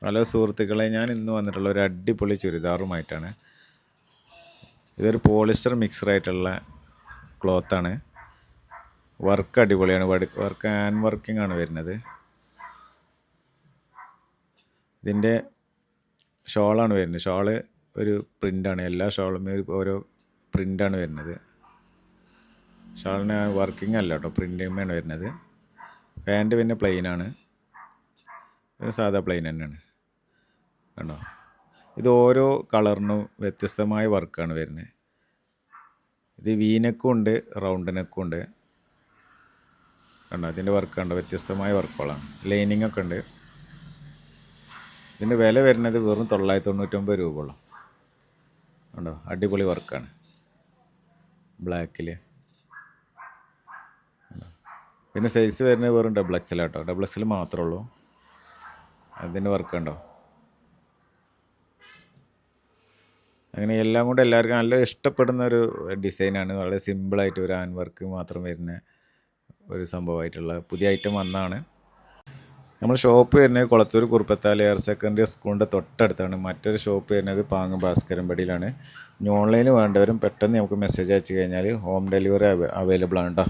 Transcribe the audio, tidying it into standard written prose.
Hello സുഹൃത്തുക്കളെ, ഞാൻ ഇന്ന് വന്നിട്ടുള്ള ഒരു അടിപൊളി ചുരിദാറുമായിട്ടാണ്. ഇതൊരു പോളിസ്റ്റർ മിക്സറായിട്ടുള്ള ക്ലോത്താണ്. വർക്ക് അടിപൊളിയാണ്. വർക്ക് ഹാൻഡ് വർക്കിംഗ് ആണ് വരുന്നത്. ഇതിൻ്റെ ഷോളാണ് വരുന്നത്. ഷോള് ഒരു പ്രിൻ്റാണ്. എല്ലാ ഷോളും ഓരോ പ്രിൻ്റാണ് വരുന്നത്. ഷോളിന് വർക്കിംഗ് അല്ല കേട്ടോ, പ്രിൻറ്റിങ്ങാണ് വരുന്നത്. പാൻറ്റ് പിന്നെ പ്ലെയിനാണ്, സാധാ പ്ലെയിൻ തന്നെയാണ്. കണ്ടോ, ഇത് ഓരോ കളറിനും വ്യത്യസ്തമായ വർക്കാണ് വരുന്നത്. ഇത് വീനെക്കും ഉണ്ട്, റൗണ്ട് നെക്കും ഉണ്ട്. കണ്ടോ, അതിൻ്റെ വർക്ക് കണ്ടോ, വ്യത്യസ്തമായ വർക്കുകളാണ്. ലൈനിങ് ഒക്കെ ഉണ്ട്. ഇതിൻ്റെ വില വരുന്നത് വെറും 999 രൂപയുള്ളൂ. കണ്ടോ, അടിപൊളി വർക്കാണ്. ബ്ലാക്കിൽ പിന്നെ സൈസ് വരുന്നത് വെറും XXL കേട്ടോ. XXL മാത്രമേ ഉള്ളൂ. അതിൻ്റെ വർക്ക് ഉണ്ടോ. അങ്ങനെ എല്ലാം കൊണ്ട് എല്ലാവർക്കും നല്ല ഇഷ്ടപ്പെടുന്ന ഒരു ഡിസൈനാണ്. വളരെ സിമ്പിളായിട്ട് ഒരു ഹാൻഡ് വർക്ക് മാത്രം വരുന്ന ഒരു സംഭവമായിട്ടുള്ള പുതിയ ഐറ്റം വന്നാണ്. നമ്മൾ ഷോപ്പ് വരുന്നത് കൊളത്തൂർ കുറുപ്പത്താൽ ഹയർ സെക്കൻഡറി സ്കൂളിൻ്റെ തൊട്ടടുത്താണ്. മറ്റൊരു ഷോപ്പ് വരുന്നത് പാങ്ങ് ഭാസ്കരൻപടിയിലാണ്. ഇനി ഓൺലൈനിൽ വേണ്ടവരും പെട്ടെന്ന് നമുക്ക് മെസ്സേജ് അയച്ചു കഴിഞ്ഞാൽ ഹോം ഡെലിവറി അവൈലബിൾ ആണ് കേട്ടോ.